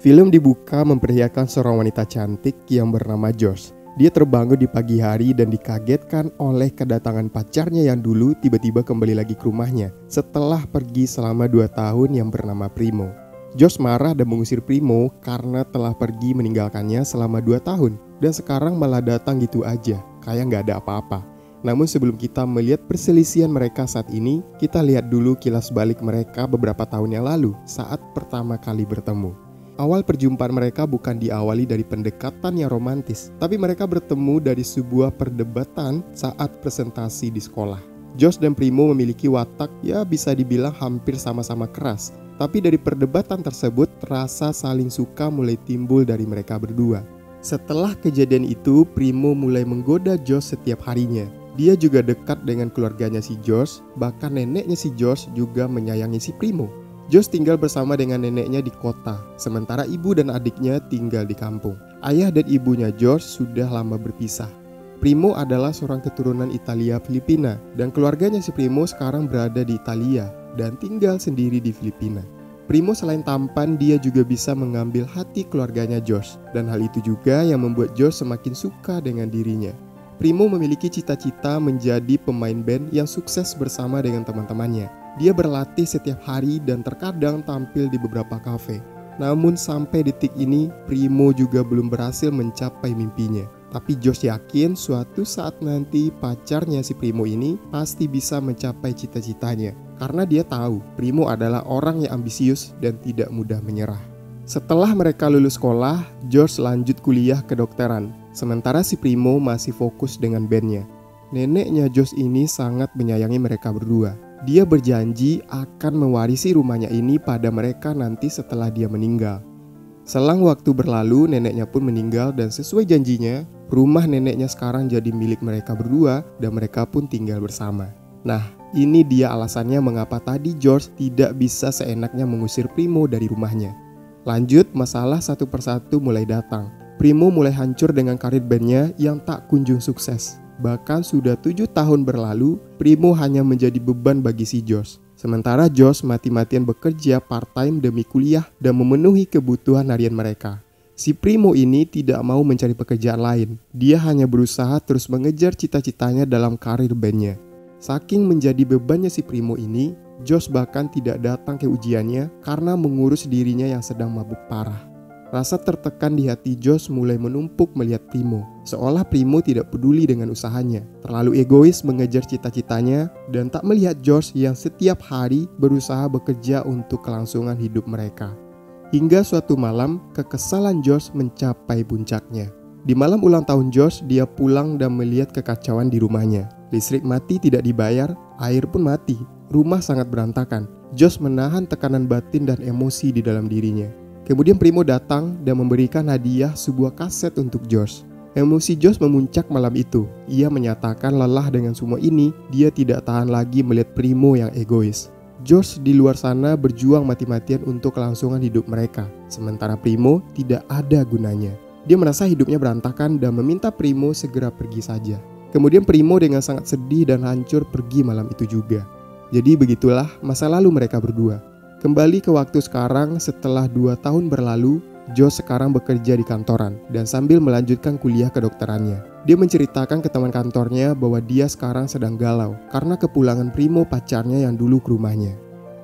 Film dibuka memperlihatkan seorang wanita cantik yang bernama Josh. Dia terbangun di pagi hari dan dikagetkan oleh kedatangan pacarnya yang dulu tiba-tiba kembali lagi ke rumahnya setelah pergi selama 2 tahun yang bernama Primo. Josh marah dan mengusir Primo karena telah pergi meninggalkannya selama 2 tahun dan sekarang malah datang gitu aja, kayak gak ada apa-apa. Namun sebelum kita melihat perselisihan mereka saat ini, kita lihat dulu kilas balik mereka beberapa tahun yang lalu saat pertama kali bertemu. Awal perjumpaan mereka bukan diawali dari pendekatan yang romantis, tapi mereka bertemu dari sebuah perdebatan saat presentasi di sekolah. Josh dan Primo memiliki watak ya bisa dibilang hampir sama-sama keras, tapi dari perdebatan tersebut rasa saling suka mulai timbul dari mereka berdua. Setelah kejadian itu, Primo mulai menggoda Josh setiap harinya. Dia juga dekat dengan keluarganya si Josh, bahkan neneknya si Josh juga menyayangi si Primo. Josh tinggal bersama dengan neneknya di kota, sementara ibu dan adiknya tinggal di kampung. Ayah dan ibunya Josh sudah lama berpisah. Primo adalah seorang keturunan Italia Filipina, dan keluarganya si Primo sekarang berada di Italia dan tinggal sendiri di Filipina. Primo selain tampan, dia juga bisa mengambil hati keluarganya Josh, dan hal itu juga yang membuat Josh semakin suka dengan dirinya. Primo memiliki cita-cita menjadi pemain band yang sukses bersama dengan teman-temannya. Dia berlatih setiap hari dan terkadang tampil di beberapa kafe. Namun sampai detik ini, Primo juga belum berhasil mencapai mimpinya. Tapi Josh yakin suatu saat nanti pacarnya si Primo ini pasti bisa mencapai cita-citanya. Karena dia tahu Primo adalah orang yang ambisius dan tidak mudah menyerah. Setelah mereka lulus sekolah, Josh lanjut kuliah kedokteran. Sementara si Primo masih fokus dengan bandnya. Neneknya Josh ini sangat menyayangi mereka berdua. Dia berjanji akan mewarisi rumahnya ini pada mereka nanti setelah dia meninggal. Selang waktu berlalu, neneknya pun meninggal dan sesuai janjinya, rumah neneknya sekarang jadi milik mereka berdua dan mereka pun tinggal bersama. Nah, ini dia alasannya mengapa tadi George tidak bisa seenaknya mengusir Primo dari rumahnya. Lanjut, masalah satu persatu mulai datang. Primo mulai hancur dengan karir bandnya yang tak kunjung sukses. Bahkan sudah 7 tahun berlalu, Primo hanya menjadi beban bagi si Josh. Sementara Josh mati-matian bekerja part-time demi kuliah dan memenuhi kebutuhan harian mereka. Si Primo ini tidak mau mencari pekerjaan lain. Dia hanya berusaha terus mengejar cita-citanya dalam karir bandnya. Saking menjadi bebannya si Primo ini, Josh bahkan tidak datang ke ujiannya karena mengurus dirinya yang sedang mabuk parah. Rasa tertekan di hati Josh mulai menumpuk melihat Primo. Seolah Primo tidak peduli dengan usahanya, terlalu egois mengejar cita-citanya, dan tak melihat Josh yang setiap hari berusaha bekerja untuk kelangsungan hidup mereka. Hingga suatu malam, kekesalan Josh mencapai puncaknya. Di malam ulang tahun Josh, dia pulang dan melihat kekacauan di rumahnya. Listrik mati tidak dibayar, air pun mati. Rumah sangat berantakan. Josh menahan tekanan batin dan emosi di dalam dirinya. Kemudian Primo datang dan memberikan hadiah sebuah kaset untuk Josh. Emosi Josh memuncak malam itu. Ia menyatakan lelah dengan semua ini. Dia tidak tahan lagi melihat Primo yang egois. Josh di luar sana berjuang mati-matian untuk kelangsungan hidup mereka. Sementara Primo tidak ada gunanya. Dia merasa hidupnya berantakan dan meminta Primo segera pergi saja. Kemudian Primo dengan sangat sedih dan hancur pergi malam itu juga. Jadi begitulah masa lalu mereka berdua. Kembali ke waktu sekarang, setelah 2 tahun berlalu, Josh sekarang bekerja di kantoran dan sambil melanjutkan kuliah kedokterannya. Dia menceritakan ke teman kantornya bahwa dia sekarang sedang galau karena kepulangan Primo pacarnya yang dulu ke rumahnya.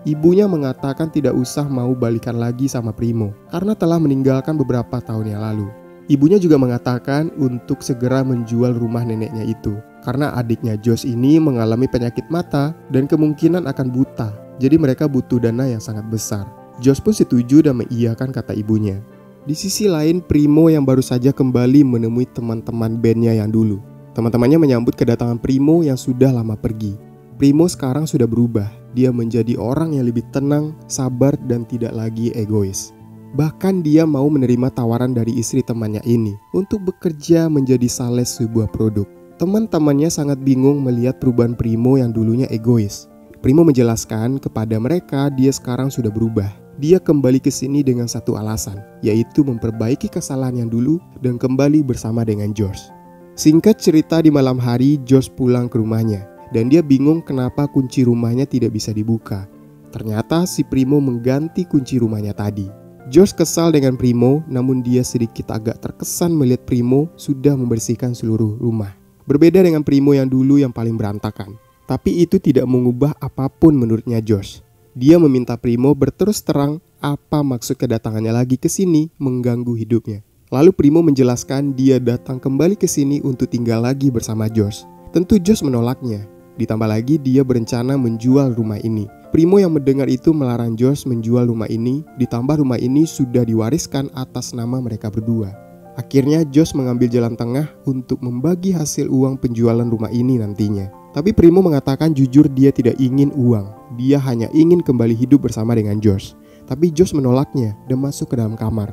Ibunya mengatakan tidak usah mau balikan lagi sama Primo karena telah meninggalkan beberapa tahun yang lalu. Ibunya juga mengatakan untuk segera menjual rumah neneknya itu karena adiknya Josh ini mengalami penyakit mata dan kemungkinan akan buta. Jadi mereka butuh dana yang sangat besar. Josh pun setuju dan mengiyakan kata ibunya. Di sisi lain, Primo yang baru saja kembali menemui teman-teman bandnya yang dulu. Teman-temannya menyambut kedatangan Primo yang sudah lama pergi. Primo sekarang sudah berubah. Dia menjadi orang yang lebih tenang, sabar, dan tidak lagi egois. Bahkan dia mau menerima tawaran dari istri temannya ini untuk bekerja menjadi sales sebuah produk. Teman-temannya sangat bingung melihat perubahan Primo yang dulunya egois. Primo menjelaskan kepada mereka dia sekarang sudah berubah. Dia kembali ke sini dengan satu alasan, yaitu memperbaiki kesalahan yang dulu dan kembali bersama dengan George. Singkat cerita, di malam hari George pulang ke rumahnya dan dia bingung kenapa kunci rumahnya tidak bisa dibuka. Ternyata si Primo mengganti kunci rumahnya tadi. Josh kesal dengan Primo, namun dia sedikit agak terkesan melihat Primo sudah membersihkan seluruh rumah. Berbeda dengan Primo yang dulu yang paling berantakan. Tapi itu tidak mengubah apapun menurutnya Josh. Dia meminta Primo berterus terang apa maksud kedatangannya lagi ke sini mengganggu hidupnya. Lalu Primo menjelaskan dia datang kembali ke sini untuk tinggal lagi bersama Josh. Tentu Josh menolaknya. Ditambah lagi dia berencana menjual rumah ini. Primo yang mendengar itu melarang Josh menjual rumah ini, ditambah rumah ini sudah diwariskan atas nama mereka berdua. Akhirnya Josh mengambil jalan tengah untuk membagi hasil uang penjualan rumah ini nantinya. Tapi Primo mengatakan jujur dia tidak ingin uang. Dia hanya ingin kembali hidup bersama dengan Josh. Tapi Josh menolaknya dan masuk ke dalam kamar.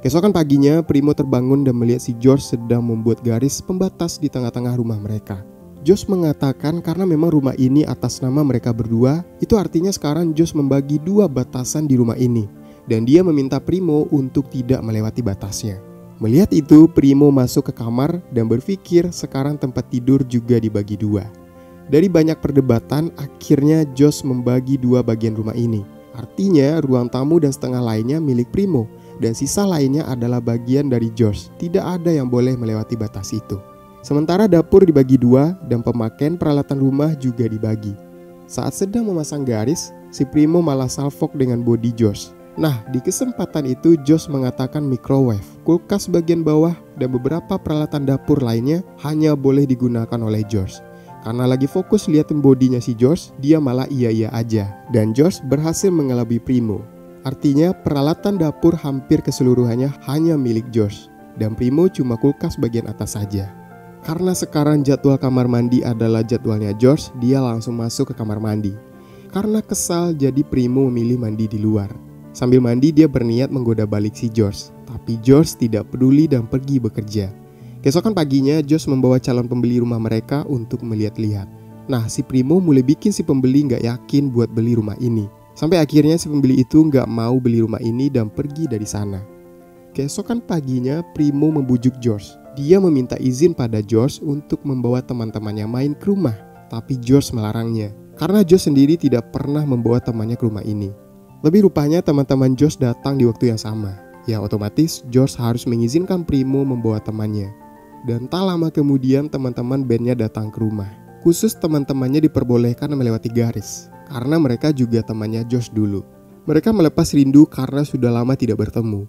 Keesokan paginya Primo terbangun dan melihat si George sedang membuat garis pembatas di tengah-tengah rumah mereka. Josh mengatakan karena memang rumah ini atas nama mereka berdua, itu artinya sekarang Josh membagi dua batasan di rumah ini. Dan dia meminta Primo untuk tidak melewati batasnya. Melihat itu, Primo masuk ke kamar dan berpikir sekarang tempat tidur juga dibagi dua. Dari banyak perdebatan, akhirnya Josh membagi dua bagian rumah ini. Artinya ruang tamu dan setengah lainnya milik Primo, dan sisa lainnya adalah bagian dari Josh. Tidak ada yang boleh melewati batas itu. Sementara dapur dibagi dua dan pemakaian peralatan rumah juga dibagi. Saat sedang memasang garis, si Primo malah salfok dengan body Josh. Nah, di kesempatan itu Josh mengatakan microwave, kulkas bagian bawah, dan beberapa peralatan dapur lainnya hanya boleh digunakan oleh Josh. Karena lagi fokus liatin bodinya si Josh, dia malah iya-iya aja. Dan Josh berhasil mengelabui Primo. Artinya peralatan dapur hampir keseluruhannya hanya milik Josh. Dan Primo cuma kulkas bagian atas saja. Karena sekarang jadwal kamar mandi adalah jadwalnya George, dia langsung masuk ke kamar mandi. Karena kesal, jadi Primo memilih mandi di luar. Sambil mandi dia berniat menggoda balik si George. Tapi George tidak peduli dan pergi bekerja. Keesokan paginya George membawa calon pembeli rumah mereka untuk melihat-lihat. Nah, si Primo mulai bikin si pembeli gak yakin buat beli rumah ini. Sampai akhirnya si pembeli itu gak mau beli rumah ini dan pergi dari sana. Keesokan paginya Primo membujuk George. Dia meminta izin pada George untuk membawa teman-temannya main ke rumah. Tapi George melarangnya. Karena George sendiri tidak pernah membawa temannya ke rumah ini. Lebih rupanya teman-teman George datang di waktu yang sama. Ya otomatis George harus mengizinkan Primo membawa temannya. Dan tak lama kemudian teman-teman bandnya datang ke rumah. Khusus teman-temannya diperbolehkan melewati garis. Karena mereka juga temannya George dulu. Mereka melepas rindu karena sudah lama tidak bertemu.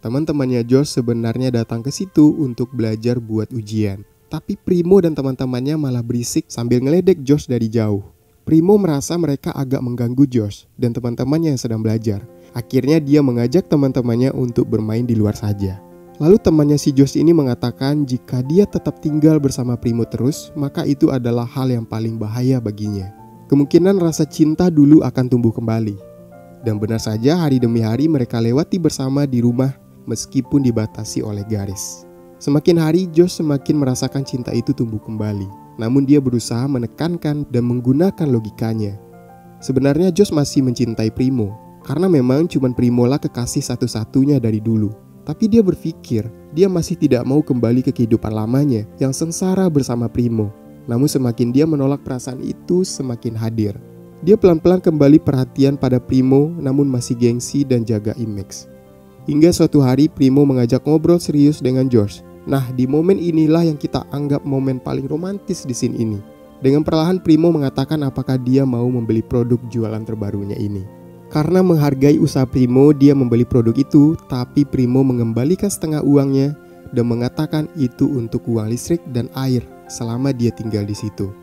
Teman-temannya George sebenarnya datang ke situ untuk belajar buat ujian. Tapi Primo dan teman-temannya malah berisik sambil ngeledek George dari jauh. Primo merasa mereka agak mengganggu George dan teman-temannya yang sedang belajar. Akhirnya dia mengajak teman-temannya untuk bermain di luar saja. Lalu temannya si George ini mengatakan jika dia tetap tinggal bersama Primo terus, maka itu adalah hal yang paling bahaya baginya. Kemungkinan rasa cinta dulu akan tumbuh kembali. Dan benar saja hari demi hari mereka lewati bersama di rumah meskipun dibatasi oleh garis. Semakin hari Josh semakin merasakan cinta itu tumbuh kembali. Namun dia berusaha menekankan dan menggunakan logikanya. Sebenarnya Josh masih mencintai Primo. Karena memang cuma Primo lah kekasih satu-satunya dari dulu. Tapi dia berpikir dia masih tidak mau kembali ke kehidupan lamanya yang sengsara bersama Primo. Namun semakin dia menolak perasaan itu semakin hadir. Dia pelan-pelan kembali perhatian pada Primo namun masih gengsi dan jaga image. Hingga suatu hari Primo mengajak ngobrol serius dengan George. Nah, di momen inilah yang kita anggap momen paling romantis di scene ini. Dengan perlahan Primo mengatakan apakah dia mau membeli produk jualan terbarunya ini. Karena menghargai usaha Primo, dia membeli produk itu, tapi Primo mengembalikan setengah uangnya dan mengatakan itu untuk uang listrik dan air selama dia tinggal di situ.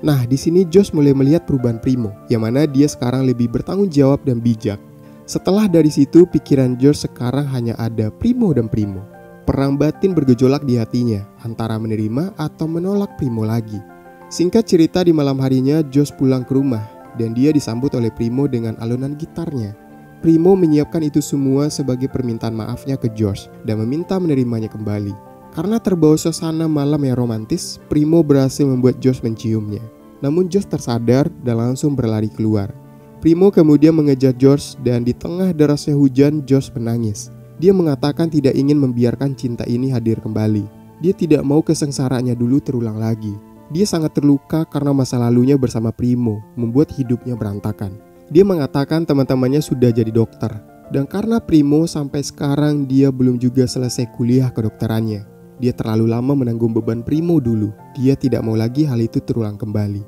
Nah, di sini Josh mulai melihat perubahan Primo, yang mana dia sekarang lebih bertanggung jawab dan bijak. Setelah dari situ, pikiran George sekarang hanya ada Primo dan Primo. Perang batin bergejolak di hatinya, antara menerima atau menolak Primo lagi. Singkat cerita, di malam harinya Josh pulang ke rumah, dan dia disambut oleh Primo dengan alunan gitarnya. Primo menyiapkan itu semua sebagai permintaan maafnya ke George, dan meminta menerimanya kembali. Karena terbawa suasana malam yang romantis, Primo berhasil membuat George menciumnya. Namun George tersadar dan langsung berlari keluar. Primo kemudian mengejar George dan di tengah derasnya hujan George menangis. Dia mengatakan tidak ingin membiarkan cinta ini hadir kembali. Dia tidak mau kesengsaraannya dulu terulang lagi. Dia sangat terluka karena masa lalunya bersama Primo membuat hidupnya berantakan. Dia mengatakan teman-temannya sudah jadi dokter. Dan karena Primo sampai sekarang dia belum juga selesai kuliah kedokterannya. Dia terlalu lama menanggung beban Primo dulu. Dia tidak mau lagi hal itu terulang kembali.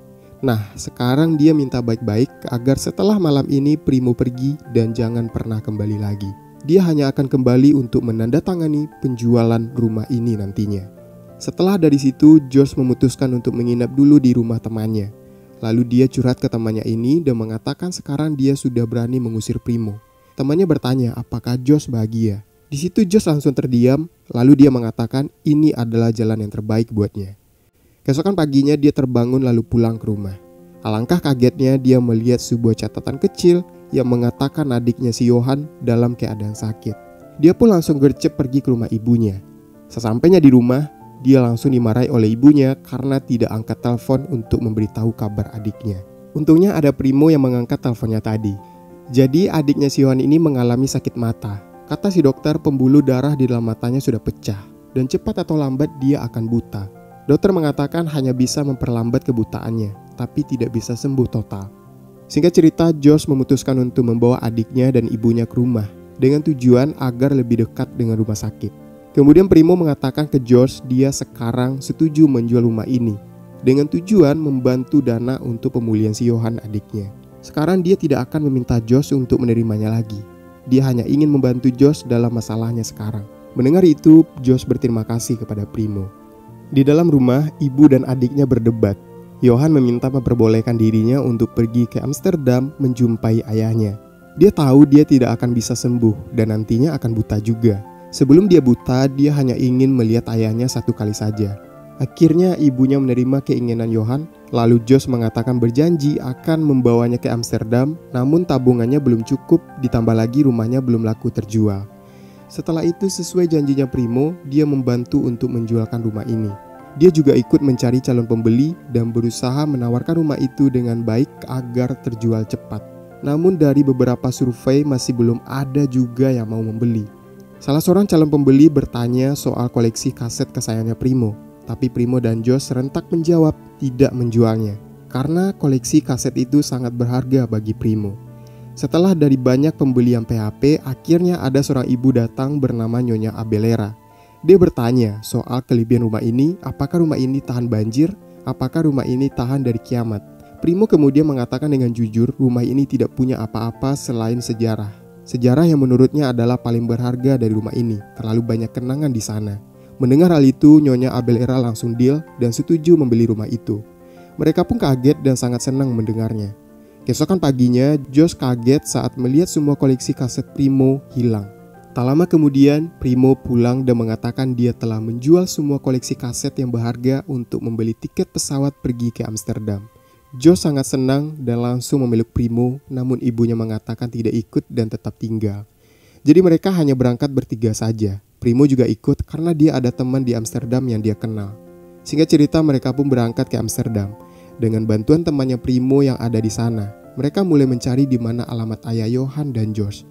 Nah, sekarang dia minta baik-baik agar setelah malam ini Primo pergi dan jangan pernah kembali lagi. Dia hanya akan kembali untuk menandatangani penjualan rumah ini nantinya. Setelah dari situ, George memutuskan untuk menginap dulu di rumah temannya. Lalu dia curhat ke temannya ini dan mengatakan sekarang dia sudah berani mengusir Primo. Temannya bertanya apakah George bahagia. Di situ George langsung terdiam, lalu dia mengatakan ini adalah jalan yang terbaik buatnya. Keesokan paginya dia terbangun lalu pulang ke rumah. Alangkah kagetnya dia melihat sebuah catatan kecil yang mengatakan adiknya si Johan dalam keadaan sakit. Dia pun langsung gercep pergi ke rumah ibunya. Sesampainya di rumah, dia langsung dimarahi oleh ibunya karena tidak angkat telepon untuk memberitahu kabar adiknya. Untungnya ada Primo yang mengangkat teleponnya tadi. Jadi adiknya si Johan ini mengalami sakit mata. Kata si dokter pembuluh darah di dalam matanya sudah pecah dan cepat atau lambat dia akan buta. Dokter mengatakan hanya bisa memperlambat kebutaannya, tapi tidak bisa sembuh total. Singkat cerita, George memutuskan untuk membawa adiknya dan ibunya ke rumah dengan tujuan agar lebih dekat dengan rumah sakit. Kemudian Primo mengatakan ke George dia sekarang setuju menjual rumah ini dengan tujuan membantu dana untuk pemulihan si Johan adiknya. Sekarang dia tidak akan meminta George untuk menerimanya lagi. Dia hanya ingin membantu George dalam masalahnya sekarang. Mendengar itu, George berterima kasih kepada Primo. Di dalam rumah, ibu dan adiknya berdebat. Johan meminta memperbolehkan dirinya untuk pergi ke Amsterdam menjumpai ayahnya. Dia tahu dia tidak akan bisa sembuh dan nantinya akan buta juga. Sebelum dia buta, dia hanya ingin melihat ayahnya satu kali saja. Akhirnya ibunya menerima keinginan Johan, lalu George mengatakan berjanji akan membawanya ke Amsterdam, namun tabungannya belum cukup, ditambah lagi rumahnya belum laku terjual. Setelah itu sesuai janjinya Primo, dia membantu untuk menjualkan rumah ini. Dia juga ikut mencari calon pembeli dan berusaha menawarkan rumah itu dengan baik agar terjual cepat. Namun dari beberapa survei masih belum ada juga yang mau membeli. Salah seorang calon pembeli bertanya soal koleksi kaset kesayangannya Primo. Tapi Primo dan George serentak menjawab tidak menjualnya karena koleksi kaset itu sangat berharga bagi Primo. Setelah dari banyak pembeli yang PHP, akhirnya ada seorang ibu datang bernama Nyonya Abelera. Dia bertanya soal kelebihan rumah ini, apakah rumah ini tahan banjir, apakah rumah ini tahan dari kiamat. Primo kemudian mengatakan dengan jujur rumah ini tidak punya apa-apa selain sejarah. Sejarah yang menurutnya adalah paling berharga dari rumah ini, terlalu banyak kenangan di sana. Mendengar hal itu, Nyonya Abelera langsung deal dan setuju membeli rumah itu. Mereka pun kaget dan sangat senang mendengarnya. Keesokan paginya, George kaget saat melihat semua koleksi kaset Primo hilang. Tak lama kemudian, Primo pulang dan mengatakan dia telah menjual semua koleksi kaset yang berharga untuk membeli tiket pesawat pergi ke Amsterdam. George sangat senang dan langsung memeluk Primo, namun ibunya mengatakan tidak ikut dan tetap tinggal. Jadi mereka hanya berangkat bertiga saja. Primo juga ikut karena dia ada teman di Amsterdam yang dia kenal. Singkat cerita mereka pun berangkat ke Amsterdam. Dengan bantuan temannya Primo yang ada di sana, mereka mulai mencari di mana alamat ayah Johan dan George.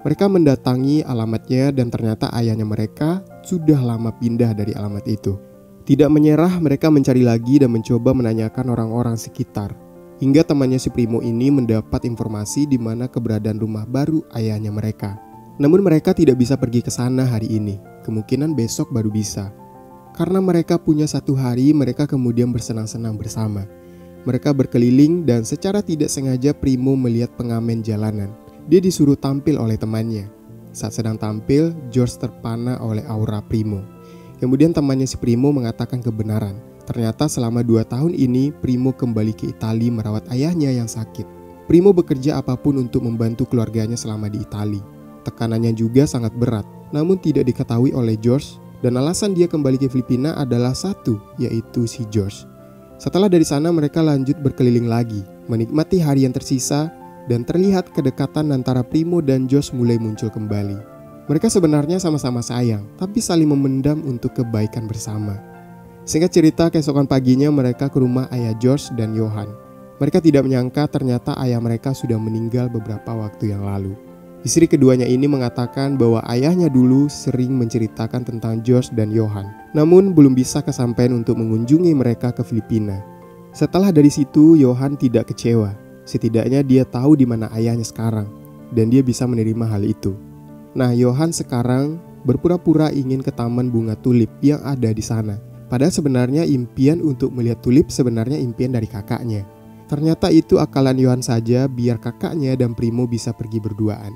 Mereka mendatangi alamatnya dan ternyata ayahnya mereka sudah lama pindah dari alamat itu. Tidak menyerah, mereka mencari lagi dan mencoba menanyakan orang-orang sekitar. Hingga temannya si Primo ini mendapat informasi di mana keberadaan rumah baru ayahnya mereka. Namun mereka tidak bisa pergi ke sana hari ini. Kemungkinan besok baru bisa. Karena mereka punya satu hari, mereka kemudian bersenang-senang bersama. Mereka berkeliling dan secara tidak sengaja Primo melihat pengamen jalanan. Dia disuruh tampil oleh temannya. Saat sedang tampil, George terpana oleh aura Primo. Kemudian temannya si Primo mengatakan kebenaran. Ternyata selama 2 tahun ini, Primo kembali ke Italia merawat ayahnya yang sakit. Primo bekerja apapun untuk membantu keluarganya selama di Italia. Tekanannya juga sangat berat, namun tidak diketahui oleh George, dan alasan dia kembali ke Filipina adalah satu, yaitu si George. Setelah dari sana mereka lanjut berkeliling lagi, menikmati hari yang tersisa, dan terlihat kedekatan antara Primo dan George mulai muncul kembali. Mereka sebenarnya sama-sama sayang, tapi saling memendam untuk kebaikan bersama. Singkat cerita, keesokan paginya mereka ke rumah ayah George dan Johan. Mereka tidak menyangka ternyata ayah mereka sudah meninggal beberapa waktu yang lalu. Istri keduanya ini mengatakan bahwa ayahnya dulu sering menceritakan tentang George dan Johan, namun belum bisa kesampaian untuk mengunjungi mereka ke Filipina. Setelah dari situ, Johan tidak kecewa. Setidaknya dia tahu di mana ayahnya sekarang. dan dia bisa menerima hal itu. Nah, Johan sekarang berpura-pura ingin ke taman bunga tulip yang ada di sana. Padahal sebenarnya impian untuk melihat tulip sebenarnya impian dari kakaknya. Ternyata itu akalan Johan saja biar kakaknya dan Primo bisa pergi berduaan.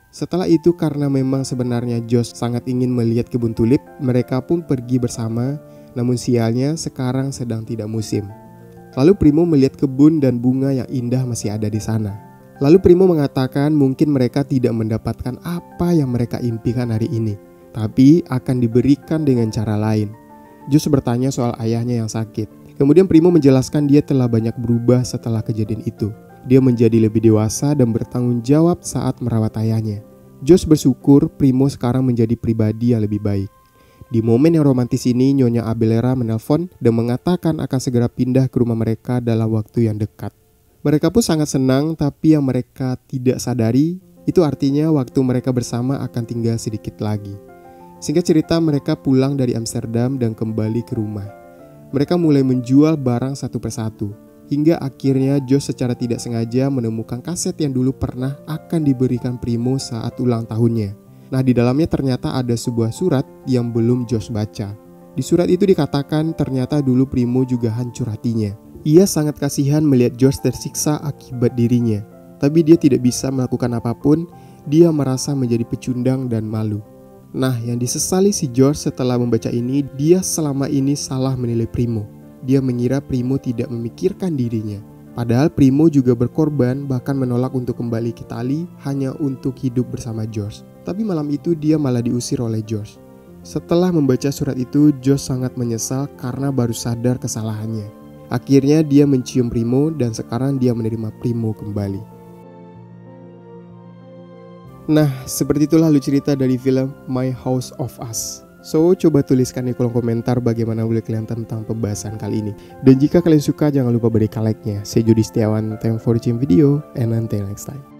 Setelah itu karena memang sebenarnya Josh sangat ingin melihat kebun tulip, mereka pun pergi bersama, namun sialnya sekarang sedang tidak musim. Lalu Primo melihat kebun dan bunga yang indah masih ada di sana. Lalu Primo mengatakan mungkin mereka tidak mendapatkan apa yang mereka impikan hari ini, tapi akan diberikan dengan cara lain. Josh bertanya soal ayahnya yang sakit. Kemudian Primo menjelaskan dia telah banyak berubah setelah kejadian itu. Dia menjadi lebih dewasa dan bertanggung jawab saat merawat ayahnya. Josh bersyukur Primo sekarang menjadi pribadi yang lebih baik. Di momen yang romantis ini, Nyonya Abelera menelpon dan mengatakan akan segera pindah ke rumah mereka dalam waktu yang dekat. Mereka pun sangat senang, tapi yang mereka tidak sadari, itu artinya waktu mereka bersama akan tinggal sedikit lagi. Singkat cerita, mereka pulang dari Amsterdam dan kembali ke rumah. Mereka mulai menjual barang satu persatu. Hingga akhirnya Josh secara tidak sengaja menemukan kaset yang dulu pernah akan diberikan Primo saat ulang tahunnya. Nah, di dalamnya ternyata ada sebuah surat yang belum Josh baca. Di surat itu dikatakan ternyata dulu Primo juga hancur hatinya. Ia sangat kasihan melihat Josh tersiksa akibat dirinya. Tapi dia tidak bisa melakukan apapun, dia merasa menjadi pecundang dan malu. Nah, yang disesali si George setelah membaca ini, dia selama ini salah menilai Primo. Dia mengira Primo tidak memikirkan dirinya. Padahal Primo juga berkorban, bahkan menolak untuk kembali ke Italia hanya untuk hidup bersama George. Tapi malam itu dia malah diusir oleh George. Setelah membaca surat itu, George sangat menyesal karena baru sadar kesalahannya. Akhirnya dia mencium Primo dan sekarang dia menerima Primo kembali. Nah, seperti itulah lalu cerita dari film My House of Us. So, coba tuliskan di kolom komentar bagaimana menurut kalian tentang pembahasan kali ini. Dan jika kalian suka, jangan lupa berikan like-nya. Saya Jody Setiawan, thanks for watching video, and until next time.